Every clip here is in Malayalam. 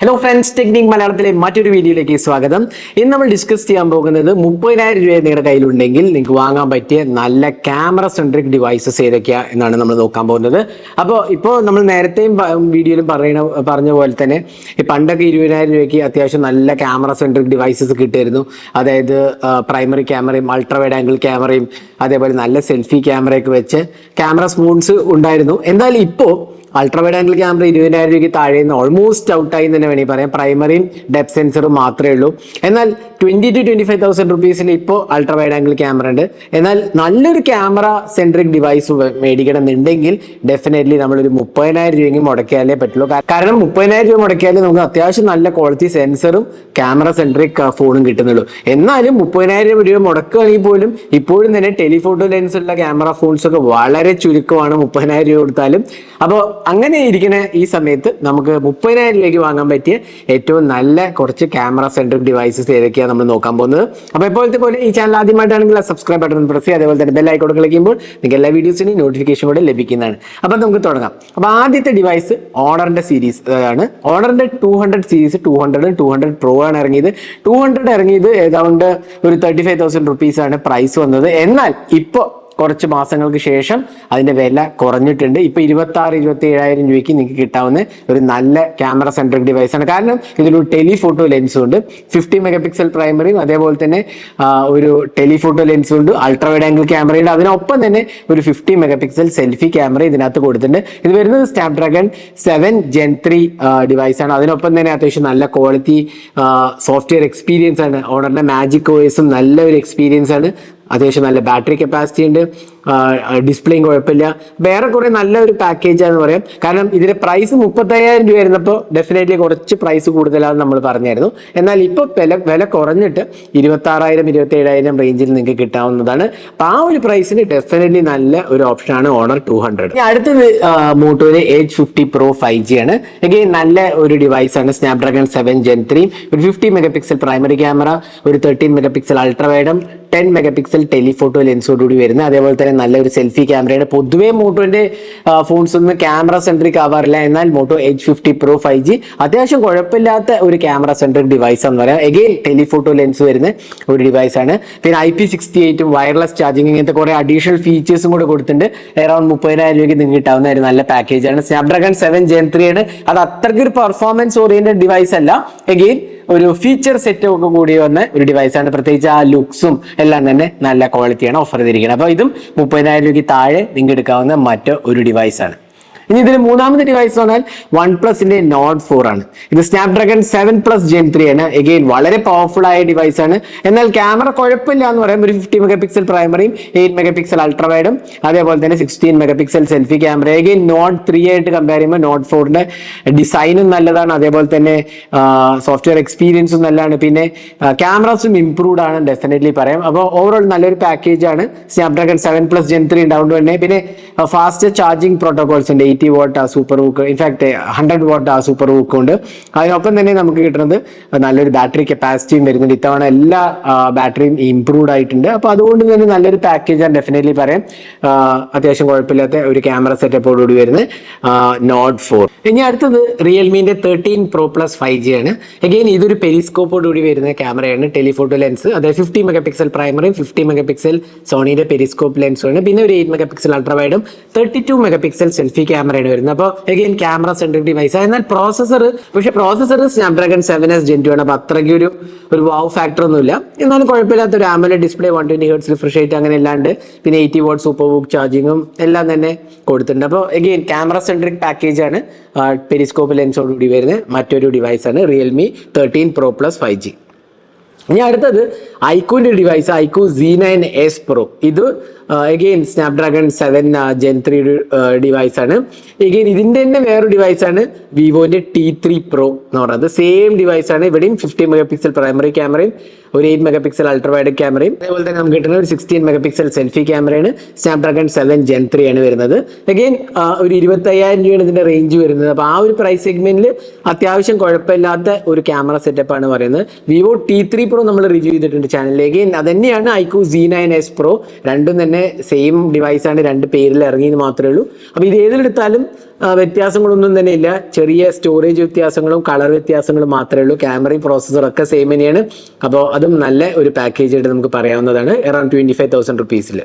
ഹലോ ഫ്രണ്ട്സ്, ടെക്നിക് മലയാളത്തിലെ മറ്റൊരു വീഡിയോയിലേക്ക് സ്വാഗതം. ഇന്ന് നമ്മൾ ഡിസ്കസ് ചെയ്യാൻ പോകുന്നത് 30,000 രൂപ നിങ്ങളുടെ കയ്യിലുണ്ടെങ്കിൽ നിങ്ങൾക്ക് വാങ്ങാൻ പറ്റിയ നല്ല ക്യാമറ സെൻട്രിക് ഡിവൈസസ് ഏതൊക്കെയാ എന്നാണ് നമ്മൾ നോക്കാൻ പോകുന്നത്. അപ്പോൾ ഇപ്പോൾ നമ്മൾ നേരത്തെയും വീഡിയോയിലും പറഞ്ഞ പോലെ തന്നെ ഈ പണ്ടൊക്കെ 20,000 രൂപയ്ക്ക് അത്യാവശ്യം നല്ല ക്യാമറ സെൻട്രിക് ഡിവൈസസ് കിട്ടുമായിരുന്നു. അതായത് പ്രൈമറി ക്യാമറയും അൾട്രാ വൈഡ് ആംഗിൾ ക്യാമറയും അതേപോലെ നല്ല സെൽഫി ക്യാമറയൊക്കെ വെച്ച് ക്യാമറ സ്പൂൺസ് ഉണ്ടായിരുന്നു. എന്തായാലും ഇപ്പോൾ അൾട്രാ വൈഡ് ആംഗിൾ ക്യാമറ 20,000 രൂപയ്ക്ക് താഴെ നിന്ന് ഓൾമോസ്റ്റ് ഔട്ടായി തന്നെ വേണമെങ്കിൽ പറയാം. പ്രൈമറിയും ഡെപ്ത് സെൻസറും മാത്രമേ ഉള്ളൂ. എന്നാൽ 20,000 to 25,000 റുപ്പീസിൽ ഇപ്പോൾ അൾട്രാ വൈഡ് ആംഗിൾ ക്യാമറ ഉണ്ട്. എന്നാൽ നല്ലൊരു ക്യാമറ സെൻട്രിക് ഡിവൈസ് മേടിക്കണം എന്നുണ്ടെങ്കിൽ ഡെഫിനറ്റ്ലി നമ്മളൊരു 30,000 രൂപയെങ്കിലും മുടക്കിയാലേ പറ്റുള്ളൂ. കാരണം 30,000 രൂപ മുടക്കിയാലേ നമുക്ക് അത്യാവശ്യം നല്ല ക്വാളിറ്റി സെൻസറും ക്യാമറ സെൻട്രിക് ഫോണും കിട്ടുന്നുള്ളൂ. എന്നാലും 30,000 രൂപ മുടക്കുകയാണെങ്കിൽ പോലും ഇപ്പോഴും തന്നെ ടെലിഫോട്ടോ ലെൻസ് ഉള്ള ക്യാമറ ഫോൺസ് ഒക്കെ വളരെ ചുരുക്കമാണ് 30,000 രൂപ കൊടുത്താലും. അപ്പോൾ അങ്ങനെ ഇരിക്കുന്ന ഈ സമയത്ത് നമുക്ക് 30,000 രൂപയ്ക്ക് വാങ്ങാൻ പറ്റിയ ഏറ്റവും നല്ല കുറച്ച് ക്യാമറ സെൻട്രിക് ഡിവൈസസ് ഏതൊക്കെയാണ് നമ്മൾ നോക്കാൻ പോകുന്നത്. അപ്പോൾ ഇപ്പോഴത്തെ പോലെ ഈ ചാനൽ ആദ്യമായിട്ടാണെങ്കിൽ സബ്സ്ക്രൈബ് ബട്ടൺ പ്രസ് ചെയ്യുക. അതേപോലെ തന്നെ ബെൽ ഐക്കൺ ക്ലിക്ക് ചെയ്യുമ്പോൾ നിങ്ങൾക്ക് എല്ലാ വീഡിയോസിനും നോട്ടിഫിക്കേഷൻ കൂടെ ലഭിക്കുന്നതാണ്. അപ്പോൾ നമുക്ക് തുടങ്ങാം. അപ്പോൾ ആദ്യത്തെ ഡിവൈസ് ഓണറിന്റെ സീരീസ് ആണ്. ഓണറിന്റെ 200 സീരീസ് 200 പ്രോ ആണ് ഇറങ്ങിയത്. 200 ഇറങ്ങിയത് ഏതാണ്ട് ഒരു 35,000 റുപ്പീസ് ആണ് പ്രൈസ് വന്നത്. എന്നാൽ ഇപ്പോൾ കുറച്ച് മാസങ്ങൾക്ക് ശേഷം അതിന്റെ വില കുറഞ്ഞിട്ടുണ്ട്. ഇപ്പൊ 26,000-27,000 രൂപയ്ക്ക് നിങ്ങൾക്ക് കിട്ടാവുന്ന ഒരു നല്ല ക്യാമറ സെൻട്രിക് ഡിവൈസ് ആണ്. കാരണം ഇതിലൊരു ടെലിഫോട്ടോ ലെൻസും ഉണ്ട്, 50 മെഗാ പിക്സൽ പ്രൈമറിയും അതേപോലെ തന്നെ ഒരു ടെലിഫോട്ടോ ലെൻസും ഉണ്ട്, അൾട്രാ വൈഡ് ആംഗിൾ ക്യാമറയുണ്ട്. അതിനൊപ്പം തന്നെ ഒരു 50 മെഗാ പിക്സൽ സെൽഫി ക്യാമറ ഇതിനകത്ത് കൊടുത്തിട്ടുണ്ട്. ഇത് വരുന്നത് സ്നാപ്ഡ്രാഗൺ 7 Gen 3 ഡിവൈസ് ആണ്. അതിനൊപ്പം തന്നെ അത്യാവശ്യം നല്ല ക്വാളിറ്റി സോഫ്റ്റ്വെയർ എക്സ്പീരിയൻസ് ആണ്. ഓണറിന്റെ മാജിക് OS നല്ലൊരു എക്സ്പീരിയൻസ് ആണ്. അത്യാവശ്യം നല്ല ബാറ്ററി കപ്പാസിറ്റി ഉണ്ട്, ഡിസ്പ്ലേയും കുഴപ്പമില്ല. വേറെ കുറെ നല്ലൊരു പാക്കേജാന്ന് പറയാം. കാരണം ഇതിന്റെ പ്രൈസ് 35,000 രൂപ വരുന്നപ്പോൾ ഡെഫിനറ്റ്ലി കുറച്ച് പ്രൈസ് കൂടുതലാണെന്ന് നമ്മൾ പറഞ്ഞായിരുന്നു. എന്നാൽ ഇപ്പോൾ വില കുറഞ്ഞിട്ട് 26,000-27,000 റേഞ്ചിൽ നിങ്ങൾക്ക് കിട്ടാവുന്നതാണ്. അപ്പൊ ആ ഒരു പ്രൈസിന് ഡെഫിനറ്റ്ലി നല്ല ഒരു ഓപ്ഷനാണ് ഓണർ 200. അടുത്തത് മോട്ടോയുടെ Edge 50 Pro 5G ആണ്. അഗെയിൻ നല്ല ഒരു ഡിവൈസ് ആണ്. സ്നാപ്ഡ്രാഗൺ 7 Gen 3, ഒരു 50 മെഗാ പിക്സൽ പ്രൈമറി ക്യാമറ, ഒരു 13 മെഗാ പിക്സൽ അൾട്രാ വൈഡും 10 മെഗാ പിക്സൽ ടെലിഫോട്ടോ ലെൻസോടുകൂടി വരുന്നത്. അതേപോലെ തന്നെ നല്ലൊരു സെൽഫി ക്യാമറയാണ്. പൊതുവേ മോട്ടോന്റെ ഫോൺസ് ഒന്നും ക്യാമറ സെൻട്രിക് ആവാറില്ല. എന്നാൽ മോട്ടോ Edge 50 Pro 5G അത്യാവശ്യം കുഴപ്പമില്ലാത്ത ഒരു ക്യാമറ സെൻട്രിക് ഡിവൈസ് എന്ന് പറയാം. എഗെയിൻ ടെലിഫോട്ടോ ലെൻസ് വരുന്ന ഒരു ഡിവൈസ് ആണ്. പിന്നെ IP68 വയർലെസ് ചാർജിങ് ഇങ്ങനത്തെ കുറെ അഡീഷണൽ ഫീച്ചേഴ്സും കൂടെ കൊടുത്തിട്ടുണ്ട്. അറൌണ്ട് 30,000 രൂപയ്ക്ക് നിങ്ങൾക്ക് കിട്ടാവുന്ന ഒരു നല്ല പാക്കേജാണ്. സ്നാപ്ഡ്രാഗൺ 7 Gen 3 ആണ്. അത് അത്രയ്ക്ക് ഒരു പെർഫോമൻസ് ഓറിയന്റഡ് ഡിവൈസ് അല്ല. എഗെയിൻ ഒരു ഫീച്ചർ സെറ്റ് ഒക്കെ കൂടി വന്ന ഒരു ഡിവൈസ് ആണ്. പ്രത്യേകിച്ച് ആ ലുക്സും എല്ലാം തന്നെ നല്ല ക്വാളിറ്റിയാണ് ഓഫർ ചെയ്തിരിക്കുന്നത്. അപ്പോൾ ഇതും 30,000 രൂപയ്ക്ക് താഴെ നിങ്ങൾക്ക് എടുക്കാവുന്ന മറ്റൊരു ഡിവൈസ് ആണ്. ഇനി ഇതിൽ മൂന്നാമത്തെ ഡിവൈസ് പറഞ്ഞാൽ OnePlusന്റെ Nord 4 ആണ്. ഇത് സ്നാപ്ഡ്രാഗൺ 7+ Gen 3 ആണ്. എഗെയിൻ വളരെ പവർഫുൾ ആയ ഡിവൈസ് ആണ്. എന്നാൽ ക്യാമറ കുഴപ്പമില്ല എന്ന് പറയാം. ഒരു 50 മെഗാ പിക്സൽ പ്രൈമറിയും 8 മെഗാ പിക്സൽ അൾട്രാ വൈഡും അതേപോലെ തന്നെ 16 mega pixel selfie camera. Again Nord 3 ആയിട്ട് കമ്പയർ ചെയ്യുമ്പോൾ Nord 4ന്റെ ഡിസൈനും നല്ലതാണ്. അതേപോലെ തന്നെ സോഫ്റ്റ്വെയർ എക്സ്പീരിയൻസും നല്ലതാണ്. പിന്നെ ക്യാമറാസും ഇംപ്രൂവ്ഡ് ആണ് ഡെഫിനറ്റ്ലി പറയാം. അപ്പോൾ ഓവറോൾ നല്ലൊരു പാക്കേജ് ആണ്. സ്നാപ്ഡ്രാഗൺ 7+ Gen 3 ഉണ്ടാവുകൊണ്ട് തന്നെ പിന്നെ ഫാസ്റ്റ് ചാർജിങ് പ്രോട്ടോകോൾസ് ഉണ്ട്. 80 what super hook, in fact 100 what super hook ഉണ്ട്. അതിനൊപ്പം തന്നെ നമുക്ക് കിട്ടുന്നത് നല്ലൊരു ബാറ്ററി കപ്പാസിറ്റിയും വരുന്നുണ്ട്. ഇത്തവണ എല്ലാ ബാറ്ററിയും ഇംപ്രൂവ്ഡ് ആയിട്ടുണ്ട്. അപ്പൊ അതുകൊണ്ട് തന്നെ നല്ലൊരു പാക്കേജാണ് ഡെഫിനറ്റ്ലി പറയാം. അത്യാവശ്യം കുഴപ്പമില്ലാത്ത ഒരു ക്യാമറ സെറ്റപ്പോടുകൂടി വരുന്നത് Nord 4. ഇനി അടുത്തത് റിയൽമിന്റെ 13 Pro Plus 5G ആണ്. അഗെയിൻ ഇതൊരു പെരിസ്കോപ്പോടുകൂടി വരുന്ന ക്യാമറയാണ്. ടെലിഫോട്ടോ ലെൻസ്, അതായത് 50 മെഗാ പിക്സൽ പ്രൈമറിയും 50 മെഗാ പിക്സൽ സോണിയുടെ പെരിസ്കോപ്പ് ലെൻസും ആണ്. പിന്നെ ഒരു 8 മെഗാ പിക്സൽ അൾട്രാ വൈഡും 32 മെഗാ പിക്സൽ സെൽഫി ക്യാമറയാണ് വരുന്നത്. അപ്പോൾ അഗെയിൻ ക്യാമറ സെൻട്രിക് ഡിവൈസ്. എന്നാൽ പ്രോസസർ സ്നാപ്ഡ്രാഗൺ 7s Gen 2 ആണ്. അപ്പൊ അത്രയ്ക്ക് ഒരു വാവ് ഫാക്ടർ ഒന്നുമില്ല. എന്നാലും കുഴപ്പമില്ലാത്ത ഒരു AMOLED display, 120 Hz refresh rate അങ്ങനെ എല്ലാണ്ട്. പിന്നെ 80 വാട്ട് സൂപ്പർ ഹൂക്ക് ചാർജിങ്ങും എല്ലാം തന്നെ കൊടുത്തിട്ടുണ്ട്. അപ്പോൾ അഗെയിൻ ക്യാമറ സെൻട്രിക് പാക്കേജ് ആണ്. പെരിസ്കോപ്പ് ലെൻസോടുകൂടി വരുന്ന മറ്റൊരു ഡിവൈസ് ആണ് റിയൽമി 13 Pro Plus 5G. ഇനി അടുത്തത് ഐക്യൂന്റെ ഡിവൈസ് ഐക്യൂ Z9S Pro. ഇത് അഗെയിൻ സ്നാപ്ഡ്രാഗൺ 7 Gen 3 ഡിവൈസ് ആണ്. അഗെയിൻ ഇതിന്റെ തന്നെ വേറൊരു ഡിവൈസ് ആണ് വിവോന്റെ T3 Pro എന്ന് പറയുന്നത്. സെയിം ഡിവൈസ് ആണ്. ഇവിടെയും 50 മെഗാ പിക്സൽ പ്രൈമറി ക്യാമറയും ഒരു 8 മെഗാ പിക്സൽ അൾട്രാ വൈഡ് ക്യാമറയും അതേപോലെ തന്നെ നമുക്ക് കിട്ടുന്ന ഒരു 16 മെഗാ പിക്സൽ സെൽഫി ക്യാമറയാണ്. സ്നാപ്ഡ്രാഗൺ 7 Gen 3 ആണ് വരുന്നത്. അഗെയിൻ ഒരു 25,000 രൂപയാണ് ഇതിന്റെ റേഞ്ച് വരുന്നത്. അപ്പൊ ആ ഒരു പ്രൈസ് സെഗ്മെന്റിൽ അത്യാവശ്യം കുഴപ്പമില്ലാത്ത ഒരു ക്യാമറ സെറ്റപ്പ് ആണ് പറയുന്നത്. വിവോ T3 Pro നമ്മൾ റിവ്യൂ ചെയ്തിട്ടുണ്ട് ചാനലിലേക്ക്. അത് തന്നെയാണ് ഐക്യു Z9s Pro. രണ്ടും തന്നെ സെയിം ഡിവൈസാണ്, രണ്ട് പേരിൽ ഇറങ്ങിയെന്ന് മാത്രമേ ഉള്ളൂ. അപ്പോൾ ഇത് ഏതിലെടുത്താലും വ്യത്യാസങ്ങളൊന്നും തന്നെ ഇല്ല. ചെറിയ സ്റ്റോറേജ് വ്യത്യാസങ്ങളും കളർ വ്യത്യാസങ്ങളും മാത്രമേ ഉള്ളൂ. ക്യാമറയും പ്രോസസ്സറും ഒക്കെ സെയിം തന്നെയാണ്. അപ്പോൾ അതും നല്ല ഒരു പാക്കേജ് ആയിട്ട് നമുക്ക് പറയാവുന്നതാണ്, അറൌണ്ട് 25,000 റുപ്പീസിൽ.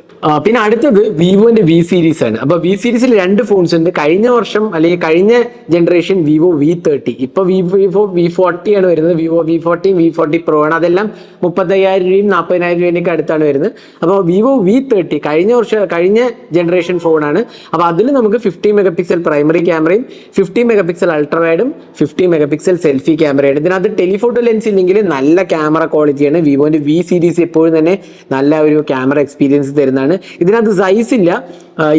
പിന്നെ അടുത്തത് വിവോന്റെ V സീരീസ് ആണ്. അപ്പോൾ V സീരീസിൽ രണ്ട് ഫോൺസ് ഉണ്ട്. കഴിഞ്ഞ വർഷം അല്ലെങ്കിൽ കഴിഞ്ഞ ജനറേഷൻ വിവോ V30, ഇപ്പോൾ വിവോ V40 ആണ് വരുന്നത്. വിവോ V40, V40 Pro ആണ്. അതെല്ലാം 35,000 രൂപയും 40,000 രൂപയൊക്കെ അടുത്താണ് വരുന്നത്. അപ്പോൾ വിവോ V30 കഴിഞ്ഞ ജനറേഷൻ ഫോണാണ്. അപ്പോൾ അതിൽ നമുക്ക് 50 മെഗാ പിക്സൽ പ്രൈമറി ക്യാമറയും 50 മെഗാ പിക്സൽ അൾട്രാവൈഡും 50 മെഗാ പിക്സൽ സെൽഫി ക്യാമറയാണ്. ഇതിനകത്ത് ടെലിഫോട്ടോ ലെൻസ് ഇല്ലെങ്കിൽ നല്ല ക്യാമറ ക്വാളിറ്റിയാണ്. വിവോന്റെ V സീരീസ് എപ്പോഴും തന്നെ നല്ല ഒരു ക്യാമറ എക്സ്പീരിയൻസ് തരുന്നതാണ്. ഇതിനകത്ത് സൈസ് ഇല്ല.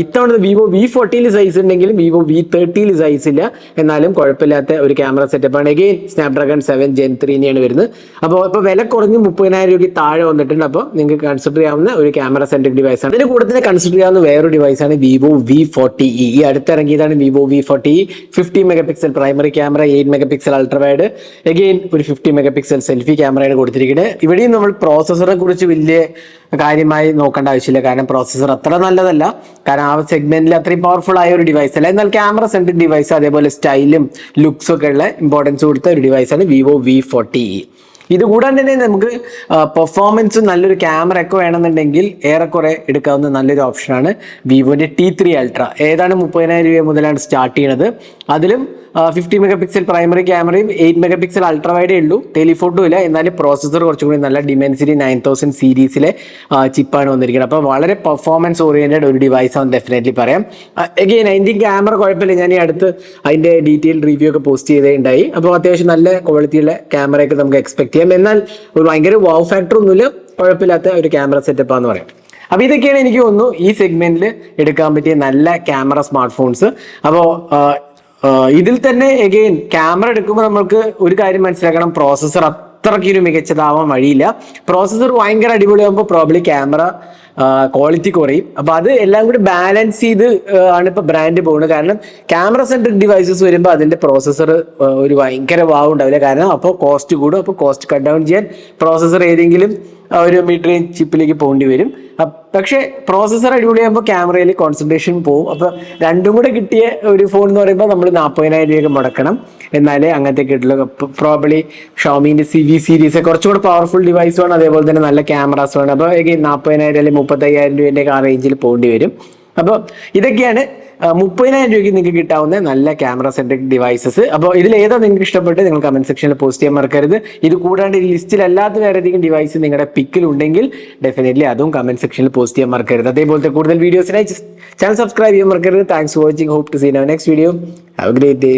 ഇത്തവണ വിവോ V40 സൈസ് ഉണ്ടെങ്കിലും വിവോ V30 സൈസ് ഇല്ല. എന്നാലും കുഴപ്പമില്ലാത്ത ഒരു ക്യാമറ സെറ്റപ്പാണ്. എഗെയിൻ സ്നാപ്ഡ്രാഗൺ 7 Gen 3 വരുന്നത്. അപ്പോൾ ഇപ്പോൾ വില കുറഞ്ഞ് 30,000 രൂപയ്ക്ക് താഴെ വന്നിട്ടുണ്ട്. അപ്പോൾ നിങ്ങൾക്ക് കൺസിഡർ ചെയ്യാവുന്ന ഒരു ക്യാമറ സെൻട്രിക് ഡിവൈസാണ്. അതിന് കൂടെ തന്നെ കൺസിഡർ ചെയ്യാവുന്ന വേറൊരു ഡിവൈസാണ് വിവോ V40e. ഈ അടുത്തിറങ്ങിയതാണ് Vivo V40e. 50 mega pixel primary camera, 8 mega pixel ultrawide, again ഒരു 50 മെഗാ പിക്സൽ സെൽഫി ക്യാമറയാണ് കൊടുത്തിരിക്കുന്നത്. ഇവിടെയും നമ്മൾ പ്രോസസ്സറെ കുറിച്ച് വലിയ കാര്യമായി നോക്കേണ്ട ആവശ്യമില്ല, കാരണം പ്രോസസ്സർ അത്ര നല്ലതല്ല. കാരണം ആ സെഗ്മെന്റിൽ അത്രയും പവർഫുൾ ആയ ഒരു ഡിവൈസ് അല്ല. എന്നാൽ ക്യാമറ സെൻട്രിക് ഡിവൈസ്, അതേപോലെ സ്റ്റൈലും ലുക്സും ഒക്കെ ഉള്ള ഇമ്പോർട്ടൻസ് കൊടുത്ത ഒരു ഡിവൈസാണ് വിവോ V40e. ഇത് കൂടാണ്ട് തന്നെ നമുക്ക് പെർഫോമൻസും നല്ലൊരു ക്യാമറ ഒക്കെ വേണമെന്നുണ്ടെങ്കിൽ ഏറെക്കുറെ എടുക്കാവുന്ന നല്ലൊരു ഓപ്ഷനാണ് വിവോന്റെ T3 Ultra. ഏതാണ് 30,000 രൂപ മുതലാണ് സ്റ്റാർട്ട് ചെയ്യുന്നത്. അതിലും 50 മെഗാ പിക്സൽ പ്രൈമറി ക്യാമറയും 8 മെഗാ പിക്സൽ അൾട്രാവൈഡേ ഉള്ളൂ. ടെലിഫോട്ടോ ഇല്ല. എന്നാലും പ്രോസസ്സർ കുറച്ചും കൂടി നല്ല Dimensity 9000 സീരീസിലെ ചിപ്പാണ് വന്നിരിക്കുന്നത്. അപ്പോൾ വളരെ പെർഫോമൻസ് ഓറിയന്റഡ് ഒരു ഡിവൈസ് ആണെന്ന് ഡെഫിനറ്റ്ലി പറയാം. എഗെയിൻ അതിൻ്റെ ക്യാമറ കുഴപ്പമില്ല. ഞാൻ ഈ അടുത്ത് അതിൻ്റെ ഡീറ്റെയിൽ റിവ്യൂ ഒക്കെ പോസ്റ്റ് ചെയ്തേണ്ടായി. അപ്പോൾ അത്യാവശ്യം നല്ല ക്വാളിറ്റിയുള്ള ക്യാമറയൊക്കെ നമുക്ക് എക്സ്പെക്ട് ചെയ്യാം. എന്നാൽ ഒരു ഭയങ്കര വാവ് ഫാക്ടർ ഒന്നുമില്ല, കുഴപ്പമില്ലാത്ത ഒരു ക്യാമറ സെറ്റപ്പാന്ന് പറയാം. അപ്പോൾ ഇതൊക്കെയാണ് എനിക്ക് തോന്നുന്നു ഈ സെഗ്മെന്റിൽ എടുക്കാൻ പറ്റിയ നല്ല ക്യാമറ സ്മാർട്ട് ഫോൺസ്. അപ്പോൾ ഇതിൽ തന്നെ എഗെയിൻ ക്യാമറ എടുക്കുമ്പോൾ നമ്മൾക്ക് ഒരു കാര്യം മനസ്സിലാക്കണം, പ്രോസസ്സർ അത്രയ്ക്ക് ഒരു മികച്ചതാവാൻ വഴിയില്ല. പ്രോസസ്സർ ഭയങ്കര അടിപൊളിയാകുമ്പോൾ പ്രോബ്ലി ക്യാമറ ക്വാളിറ്റി കുറയും. അപ്പോൾ അത് എല്ലാം കൂടി ബാലൻസ് ചെയ്ത് ആണ് ഇപ്പോൾ ബ്രാൻഡ് പോകുന്നത്. കാരണം ക്യാമറ സെൻട്രിക് ഡിവൈസസ് വരുമ്പോൾ അതിൻ്റെ പ്രോസസ്സർ ഒരു ഭയങ്കര വാവ് ഉണ്ടാവില്ല. കാരണം അപ്പോൾ കോസ്റ്റ് കൂടും. അപ്പോൾ കോസ്റ്റ് കട്ട് ഡൗൺ ചെയ്യാൻ പ്രോസസ്സർ ഏതെങ്കിലും ഒരു മിഡ് റേഞ്ച് ചിപ്പിലേക്ക് പോകേണ്ടി വരും. പക്ഷേ പ്രോസസ്സർ അടിപൊളിയാകുമ്പോൾ ക്യാമറയിൽ കോൺസെൻട്രേഷൻ പോകും. അപ്പോൾ രണ്ടും കൂടെ കിട്ടിയ ഒരു ഫോൺ എന്ന് പറയുമ്പോൾ നമ്മൾ 40,000 രൂപയൊക്കെ മുടക്കണം. എന്നാലേ അങ്ങനത്തെ കിട്ടുള്ളൂ. പ്രോബ്ലി ഷോമിന്റെ V സീരീസ് കുറച്ചുകൂടെ പവർഫുൾ ഡിവൈസുമാണ്, അതേപോലെ തന്നെ നല്ല ക്യാമറാസുമാണ്. അപ്പോൾ 40,000 അല്ലെങ്കിൽ 35,000 രൂപേൻ്റെ ആ റേഞ്ചിൽ പോകേണ്ടി വരും. അപ്പോൾ ഇതൊക്കെയാണ് 30,000 രൂപയ്ക്ക് നിങ്ങൾക്ക് കിട്ടാവുന്ന നല്ല ക്യാമറ സെൻട്രിക് ഡിവൈസസ്. അപ്പോൾ ഇതിൽ ഏതാ നിങ്ങൾക്ക് ഇഷ്ടപ്പെട്ട് നിങ്ങൾ കമന്റ് സെക്ഷനിൽ പോസ്റ്റ് ചെയ്യാൻ മറക്കരുത്. ഇത് കൂടാണ്ട് ഈ ലിസ്റ്റിൽ അല്ലാത്ത വേറെയേതെങ്കിലും ഡിവൈസ് നിങ്ങളുടെ പിക്കിൽ ഉണ്ടെങ്കിൽ ഡെഫിനറ്റ്ലി അതും കമന്റ് സെക്ഷനിൽ പോസ്റ്റ് ചെയ്യാൻ മറക്കരുത്. അതേപോലത്തെ കൂടുതൽ വീഡിയോസിനായി ചാനൽ സബ്സ്ക്രൈബ് ചെയ്യാൻ മറക്കരുത്. Thanks for watching. Hope to see next video. Have a great day.